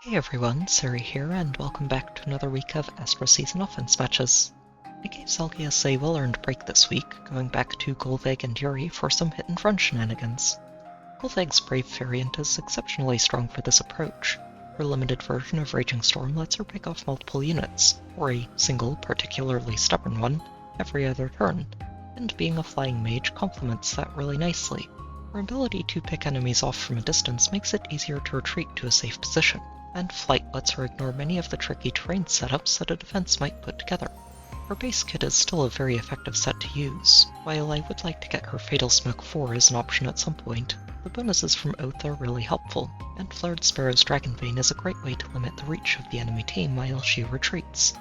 Hey everyone, Sari here, and welcome back to another week of Astro Season Offense matches. I gave Zelgius a well-earned break this week, going back to Gullveig and Yuri for some hit-and-run shenanigans. Gullveig's Brave variant is exceptionally strong for this approach. Her limited version of Raging Storm lets her pick off multiple units, or a single, particularly stubborn one, every other turn, and being a flying mage complements that really nicely. Her ability to pick enemies off from a distance makes it easier to retreat to a safe position, and Flight lets her ignore many of the tricky terrain setups that a defense might put together. Her base kit is still a very effective set to use. While I would like to get her Fatal Smoke 4 as an option at some point, the bonuses from Oath are really helpful, and Flared Sparrow's Dragonbane is a great way to limit the reach of the enemy team while she retreats.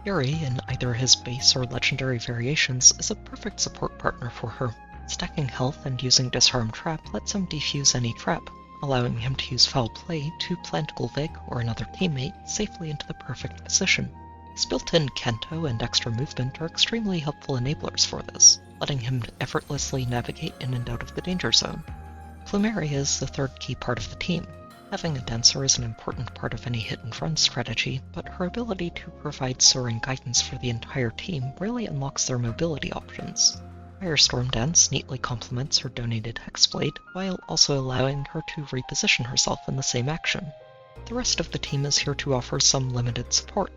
Yuri, in either his base or legendary variations, is a perfect support partner for her. Stacking health and using Disarm Trap lets him defuse any trap, allowing him to use Foul Play to plant Gullveig or another teammate safely into the perfect position. His built-in Kento and extra movement are extremely helpful enablers for this, letting him effortlessly navigate in and out of the danger zone. Plumeria is the third key part of the team. Having a Dancer is an important part of any hit-and-run strategy, but her ability to provide soaring guidance for the entire team really unlocks their mobility options. Firestorm Dance neatly complements her donated Hexblade, while also allowing her to reposition herself in the same action. The rest of the team is here to offer some limited support.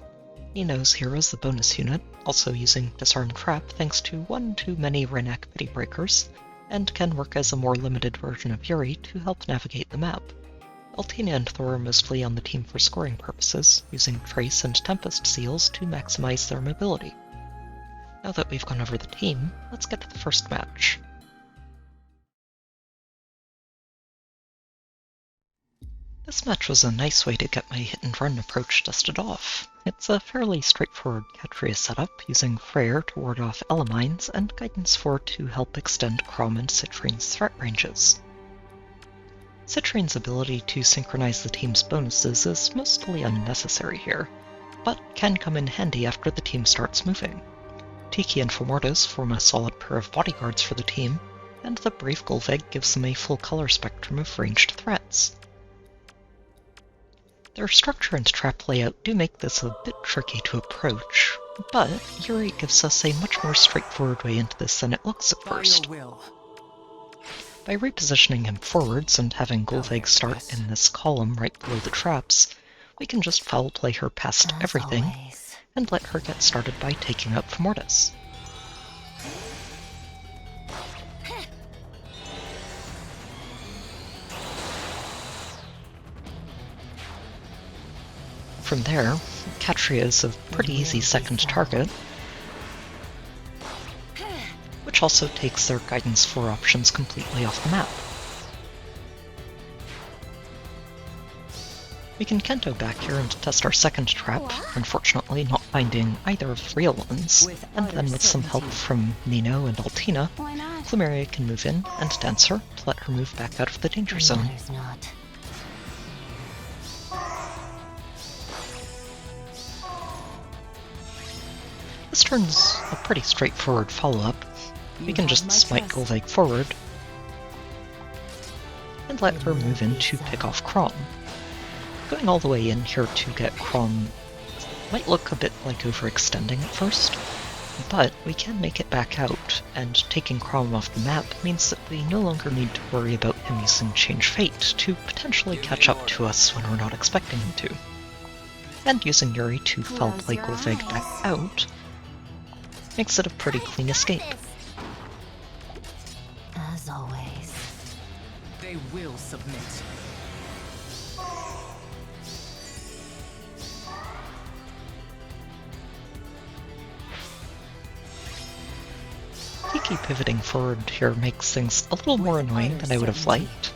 Nino's here as the bonus unit, also using Disarm Trap thanks to one too many Renak Pity Breakers, and can work as a more limited version of Yuri to help navigate the map. Altina and Thor are mostly on the team for scoring purposes, using Trace and Tempest Seals to maximize their mobility. Now that we've gone over the team, let's get to the first match. This match was a nice way to get my hit-and-run approach dusted off. It's a fairly straightforward Catria setup, using Freyr to ward off Elemines and Guidance 4 to help extend Chrom and Citrine's threat ranges. Citrine's ability to synchronize the team's bonuses is mostly unnecessary here, but can come in handy after the team starts moving. Tiki and Fomortis form a solid pair of bodyguards for the team, and the Brave Gullveig gives them a full color spectrum of ranged threats. Their structure and trap layout do make this a bit tricky to approach, but Yuri gives us a much more straightforward way into this than it looks at first. By repositioning him forwards and having Gullveig start in this column right below the traps, we can just foul play her past everything, and let her get started by taking up Fomortis. From there, Catria is a pretty easy second target, which also takes their Guidance 4 options completely off the map. We can Kento back here and test our second trap, unfortunately not finding either of the real ones, and then with some help from Nino and Altina, Plumeria can move in and dance her to let her move back out of the danger zone. This turn's a pretty straightforward follow-up. We can just smite Gullveig forward, and let her move in to pick off Chrom. Going all the way in here to get Chrom might look a bit like overextending at first, but we can make it back out, and taking Chrom off the map means that we no longer need to worry about him using Change Fate to potentially catch up to us when we're not expecting him to. And using Yuri to foul play Gullveig back out makes it a pretty clean escape. As always, they will submit. Tiki pivoting forward here makes things a little more annoying than I would have liked,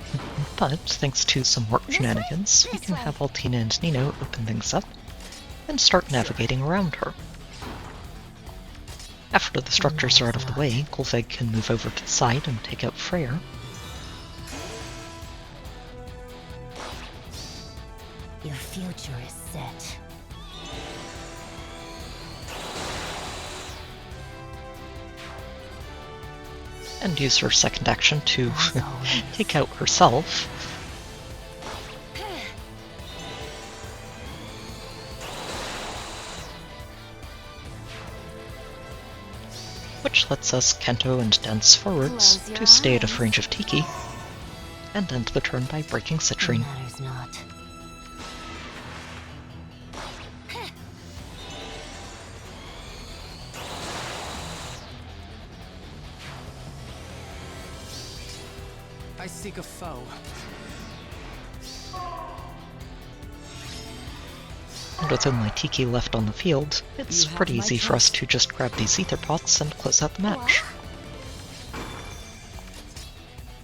but thanks to some warp shenanigans, we can have Altina and Nino open things up and start navigating around her. After the structures are out of the way, Gullveig can move over to the side and take out Freyr. your future is set. And use her second action to take out herself. which lets us Kanto and dance forwards Close your to stay out of eyes. range of Tiki, and end the turn by breaking It Citrine. matters not. I seek a foe. And with only Tiki left on the field, it's You have pretty my easy for us trust. to just grab these Aether Pots and close out the match.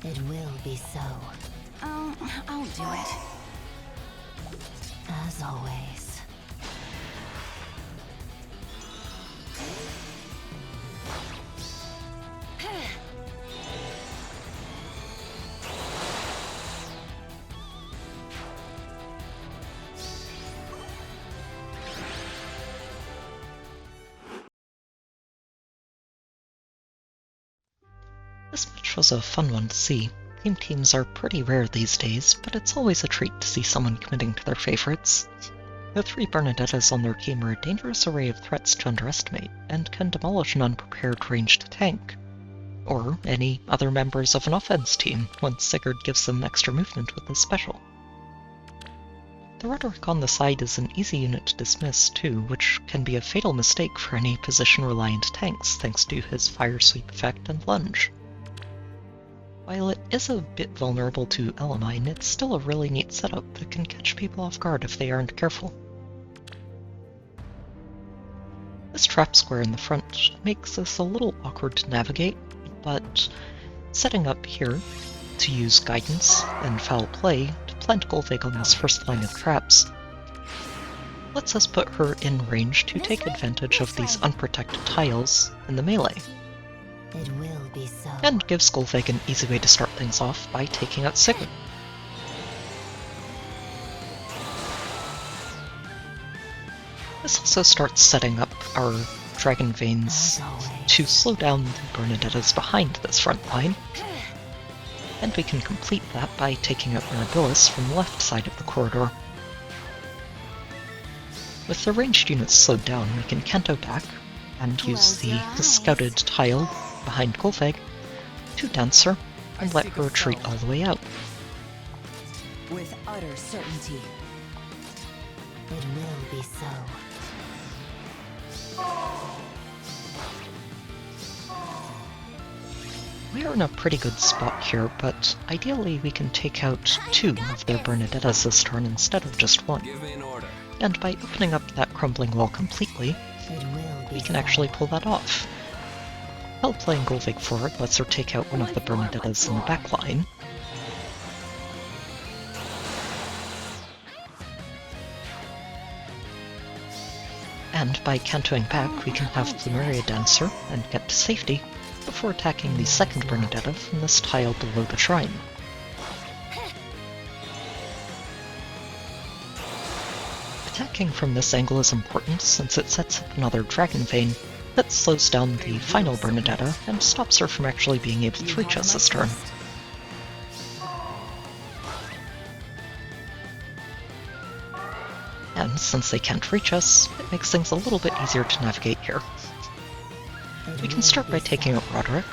It will be so. I'll do it. As always. This match was a fun one to see. Theme teams are pretty rare these days, but it's always a treat to see someone committing to their favorites. The three Bernadettas on their team are a dangerous array of threats to underestimate, and can demolish an unprepared ranged tank. Or any other members of an offense team, once Sigurd gives them extra movement with his special. The rhetoric on the side is an easy unit to dismiss too, which can be a fatal mistake for any position-reliant tanks thanks to his fire sweep effect and lunge. While it is a bit vulnerable to Elamine, it's still a really neat setup that can catch people off guard if they aren't careful. This trap square in the front makes this a little awkward to navigate, but setting up here to use guidance and foul play to plant Gullveig on this first line of traps lets us put her in range to take advantage of these unprotected tiles in the melee, It will be so. and gives Gullveig an easy way to start things off by taking out Sigurd. This also starts setting up our Dragon Veins As always. to slow down the Bernadettas behind this front line, and we can complete that by taking out Moebius from the left side of the corridor. With the ranged units slowed down, we can Kanto back and use Close your the eyes. scouted tile behind Gullveig to dance her and let her retreat all the way out. With utter certainty. It will be so. We are in a pretty good spot here, but ideally we can take out two of their Bernadettas this turn instead of just one. Give in order. And by opening up that crumbling wall completely, It will be we can so. actually pull that off. While playing Gullveig forward lets her take out one of the Bernadettas in the back line. And by Kantoing back, we can have Plumeria dance her and get to safety before attacking the second Bernadetta from this tile below the shrine. Attacking from this angle is important since it sets up another Dragon Vein that slows down the final Bernadetta and stops her from actually being able to reach us this turn. And since they can't reach us, it makes things a little bit easier to navigate here. It We can will start be by so. taking out Roderick.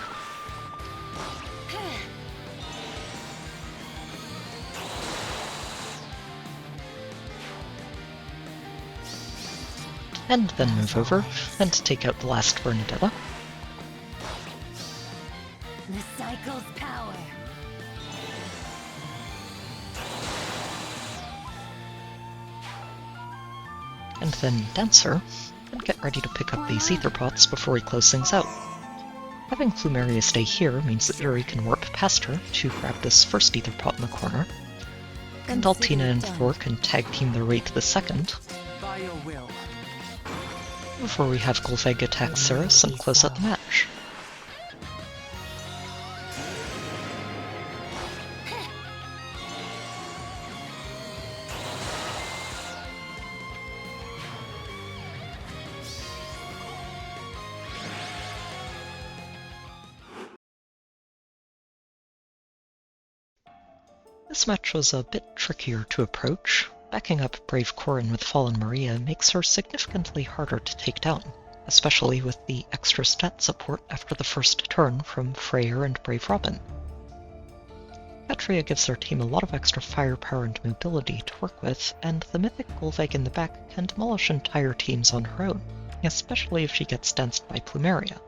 And then move over and take out the last Bernadetta. The cycle's power. And then dance her, and get ready to pick up these Aether Pots before we close things out. Having Plumeria stay here means that Yuri can warp past her to grab this first Aether Pot in the corner, and Altina and Thor can tag team their way to the second, By your will. before we have Gullveig attack Ceres and close out the match. This match was a bit trickier to approach. Backing up Brave Corin with Fallen Maria makes her significantly harder to take down. especially with the extra stat support after the first turn from Freyr and Brave Robin. Katria gives their team a lot of extra firepower and mobility to work with, and the mythic Gullveig in the back can demolish entire teams on her own, especially if she gets danced by Plumeria.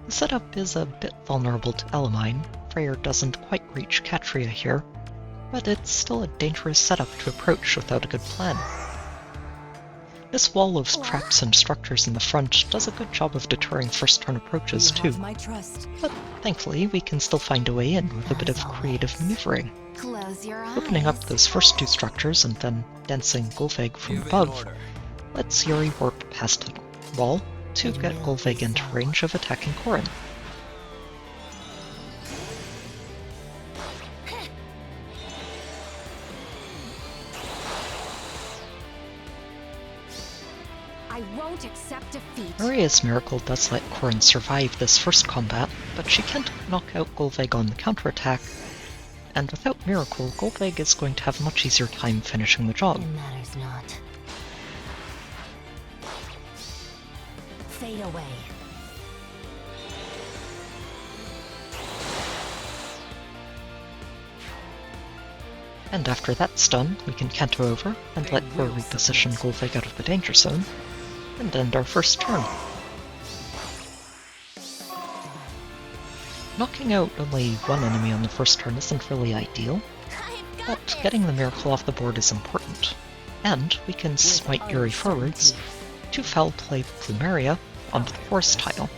The setup is a bit vulnerable to Elamine. Freyr doesn't quite reach Katria here, but it's still a dangerous setup to approach without a good plan. This wall of traps and structures in the front does a good job of deterring first-turn approaches too, My trust. but thankfully we can still find a way in with a bit of creative maneuvering. Close your eyes. Opening up those first two structures and then dancing Gullveig from above lets Yuri warp past the wall to get Gullveig into range of attacking Corin. I won't accept defeat. Maria's miracle does let Corin survive this first combat, but she can't knock out Gullveig on the counterattack, and without miracle, Gullveig is going to have a much easier time finishing the job. It matters not. Fade away. And after that's done, we can canto over and let her reposition Gullveig out of the danger zone, and end our first turn. Knocking out only one enemy on the first turn isn't really ideal, but getting the miracle off the board is important. And we can smite Yuri forwards to foul play Plumeria onto the forest tile,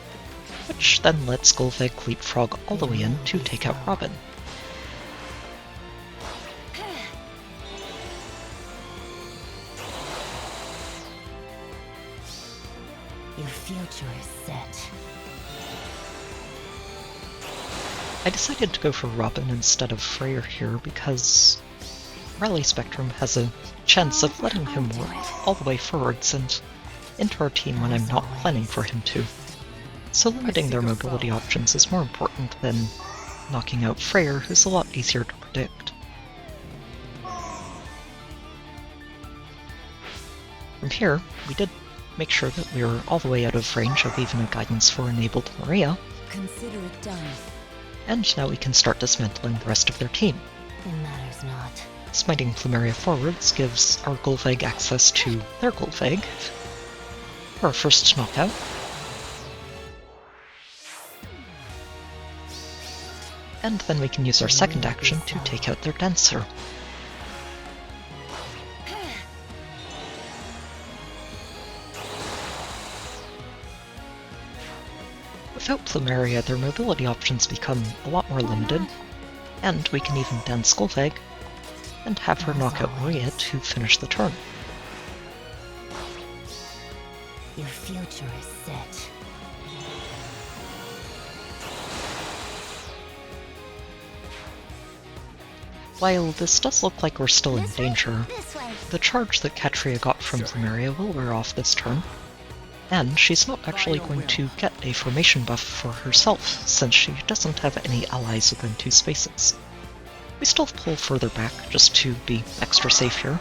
which then lets Gullveig leapfrog all the way in to take out Robin. Your future is set. I decided to go for Robin instead of Freyr here because Rally Spectrum has a chance of letting him work all the way forwards and into our team when I'm not planning for him to. So limiting their mobility options is more important than knocking out Freyr, who's a lot easier to predict. From here, we did make sure that we were all the way out of range of even a Guidance 4 enabled Maria, Consider it done. and now we can start dismantling the rest of their team. It matters not. Smiting Plumeria forwards gives our Gullveig access to their Gullveig for our first knockout. And then we can use our second action to take out their Dancer. Without Plumeria, their mobility options become a lot more limited, and we can even dance Gullveig and have her knock out Maria to finish the turn. Your future is set. While this does look like we're still in danger, This way. the charge that Katria got from Plumeria will wear off this turn, and she's not actually going to get a formation buff for herself, since she doesn't have any allies within 2 spaces. We still pull further back, just to be extra safe here.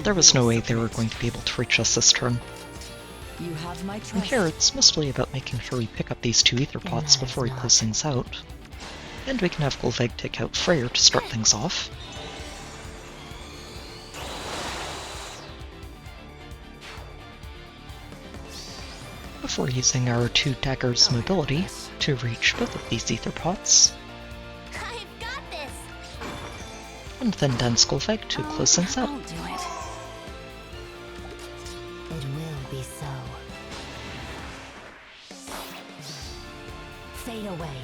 There was no way they were going to be able to reach us this turn. You have my From trust. here, it's mostly about making sure we pick up these 2 Aether pots before we close things out. And we can have Gullveig take out Freyr to start things off. Before using our 2 daggers mobility to reach both of these Aether pots, I've got this. and then dance Gullveig to close things out. I'll do it. It will be so. Fade away.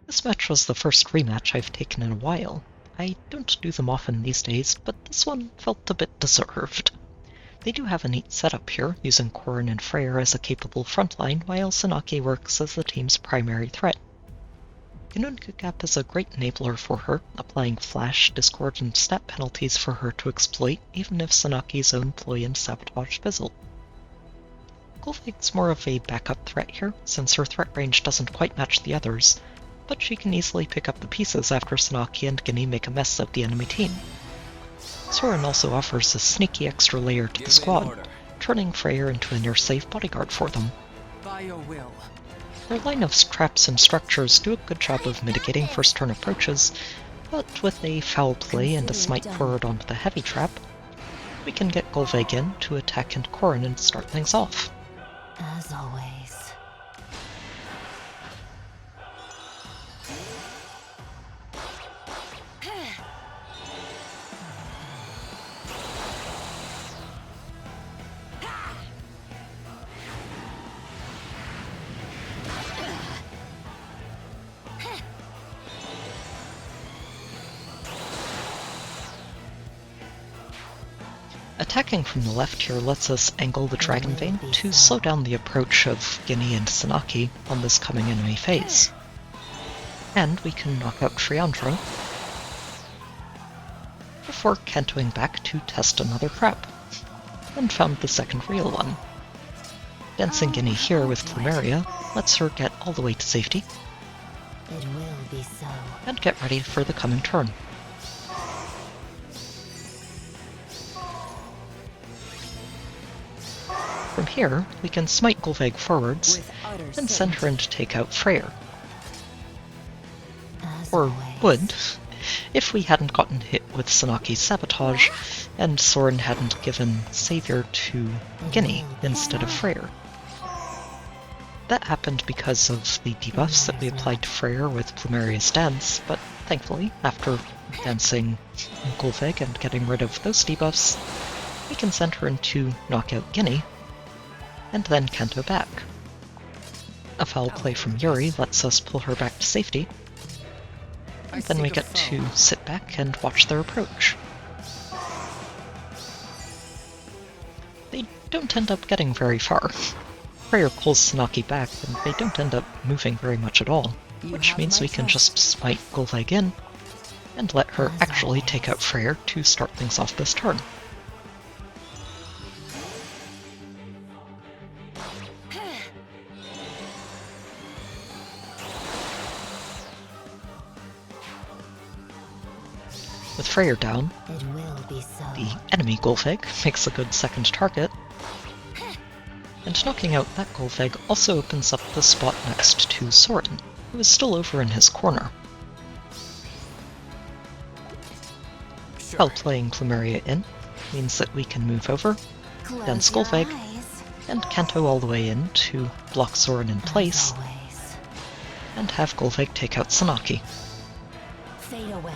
This match was the first rematch I've taken in a while. I don't do them often these days, but this one felt a bit deserved. They do have a neat setup here, using Corin and Freyr as a capable frontline, while Sanaki works as the team's primary threat. Gap is a great enabler for her, applying flash, discord, and stat penalties for her to exploit, even if Sanaki's own ploy and sabotage fizzle. Gullveig's more of a backup threat here, since her threat range doesn't quite match the others, but she can easily pick up the pieces after Sanaki and Ginny make a mess of the enemy team. Soren also offers a sneaky extra layer to the squad, turning Freyr into a near-safe bodyguard for them. By your will. Their line of traps and structures do a good job of mitigating first-turn approaches, but with a foul play and a smite forward onto the heavy trap, we can get Gullveig in to attack and Corrin and start things off. As always. Attacking from the left here lets us angle the Dragon Vein to slow down the approach of Ginny and Sanaki on this coming enemy phase. And we can knock out Triandra before cantoing back to test another trap, and found the second real one. Dancing Ginny here with Plumeria lets her get all the way to safety, It will be so. and get ready for the coming turn. From here, we can smite Gullveig forwards, With utter and send her in to take out Freyr. As Or always. would, if we hadn't gotten hit with Sanaki's sabotage, and Soren hadn't given Savior to Ginny instead of Freyr. That happened because of the debuffs that we applied to Freyr with Plumeria's dance, but thankfully, after dancing Gullveig and getting rid of those debuffs, we can send her in to knock out Ginny, and then canto back. A foul play from Yuri lets us pull her back to safety, and then we get to sit back and watch their approach. They don't end up getting very far. Freyr pulls Sanaki back, and they don't end up moving very much at all, which means we can just smite Gullveig in, and let her actually take out Freyr to start things off this turn. With Freyr down, It will be so. the enemy Gullveig makes a good second target, and knocking out that Gullveig also opens up the spot next to Soren, who is still over in his corner. While playing Plumeria in means that we can move over, Close then your Gullveig, eyes. and canto all the way in to block Soren in place, As always. and have Gullveig take out Sanaki. Fade away.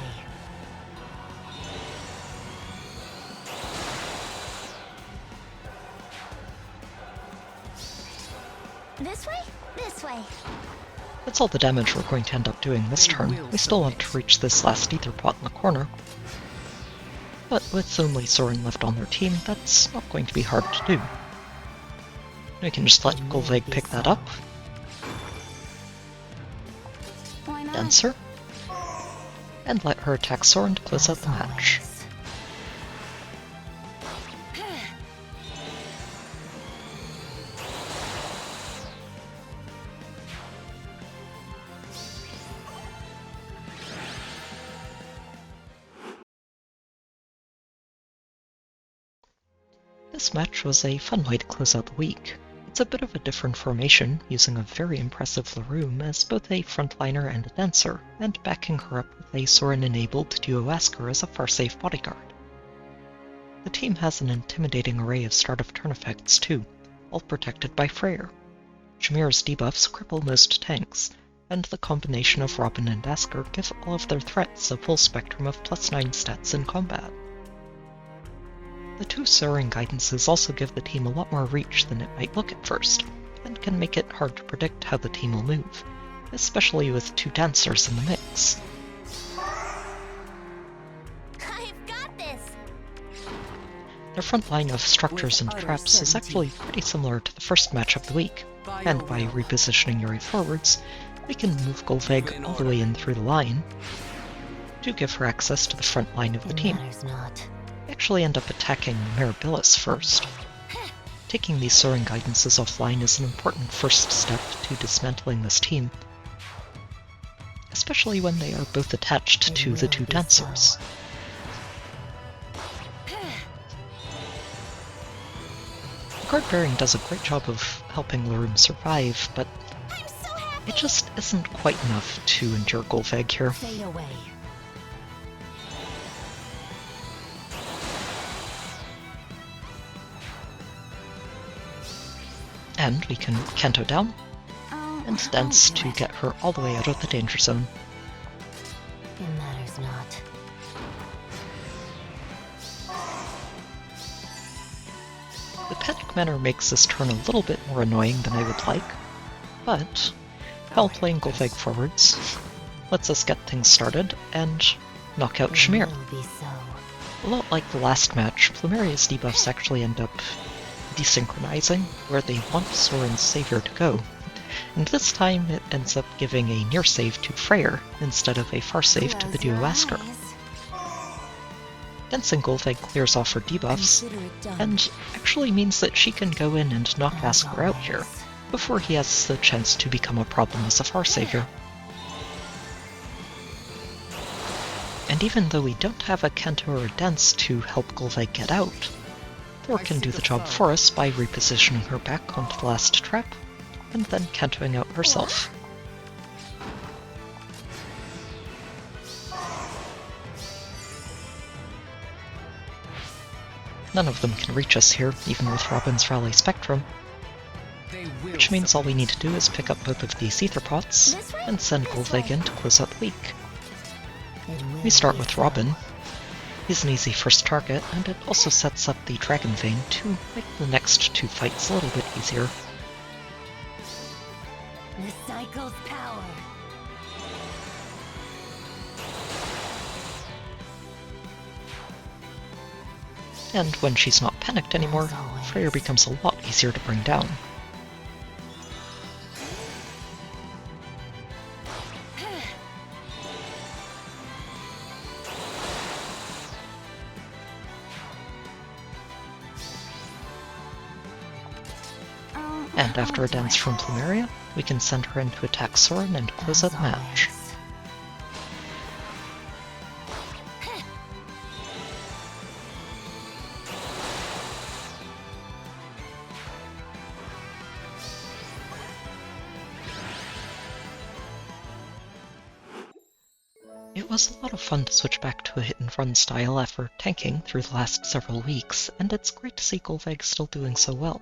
This way? This way. That's all the damage we're going to end up doing this turn. We still want to reach this last Aether pot in the corner, but with only Soren left on their team, that's not going to be hard to do. We can just let Gullveig pick that up, Why not? dance her, and let her attack Soren to close out the match. Always. This match was a fun way to close out the week. It's a bit of a different formation, using a very impressive Laroom as both a frontliner and a dancer, and backing her up with a Soren-enabled duo Asker as a far-safe bodyguard. The team has an intimidating array of start-of-turn effects too, all protected by Freyr. Jameer's debuffs cripple most tanks, and the combination of Robin and Asker give all of their threats a full spectrum of +9 stats in combat. The two Soaring guidances also give the team a lot more reach than it might look at first, and can make it hard to predict how the team will move, especially with two dancers in the mix. I've got this. Their front line of structures and traps is actually pretty similar to the first match of the week, and by repositioning Yuri forwards, we can move Gullveig all the way in through the line to give her access to the front line of the team. Not. We actually end up attacking Moebius first. Taking these soaring guidances offline is an important first step to dismantling this team, especially when they are both attached to the two dancers. The guard bearing does a great job of helping Laroom survive, but it just isn't quite enough to endure Gullveig here. Fade away. And we can Kanto down and dance to get her all the way out of the danger zone. It matters not. The panic manner makes this turn a little bit more annoying than I would like, but while playing Gullveig forwards lets us get things started and knock out Shamir. Will be so. A lot like the last match, Plumeria's debuffs actually end up desynchronizing where they want Soren's savior to go, and this time it ends up giving a near save to Freyr instead of a far save to the Close your duo Asker. eyes. Dancing Gullveig clears off her debuffs, Consider it done. and actually means that she can go in and knock As Asker out here, always. before he has the chance to become a problem as a far savior. And even though we don't have a Kanto or a Dance to help Gullveig get out, Thor can do the job for us by repositioning her back onto the last trap, and then Kantoing out herself. None of them can reach us here, even with Robin's Rally Spectrum, which means all we need to do is pick up both of these Aether pots This way? and send This Gullveig way. in to close out the week. It will We start be with so. Robin. He's an easy first target, and it also sets up the Dragon Vein to make the next two fights a little bit easier. The cycle's power. And when she's not panicked anymore, As always. Freyr becomes a lot easier to bring down. And after a dance from Plumeria, we can send her in to attack Soren and close out the match. It was a lot of fun to switch back to a hit-and-run style after tanking through the last several weeks, and it's great to see Gullveig still doing so well.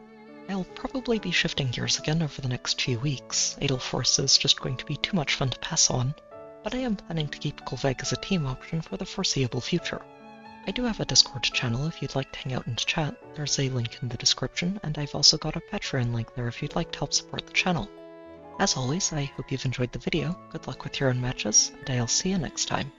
I'll probably be shifting gears again over the next few weeks. Edelforce is just going to be too much fun to pass on, but I am planning to keep Gullveig as a team option for the foreseeable future. I do have a Discord channel if you'd like to hang out and chat. There's a link in the description, and I've also got a Patreon link there if you'd like to help support the channel. As always, I hope you've enjoyed the video, good luck with your own matches, and I'll see you next time.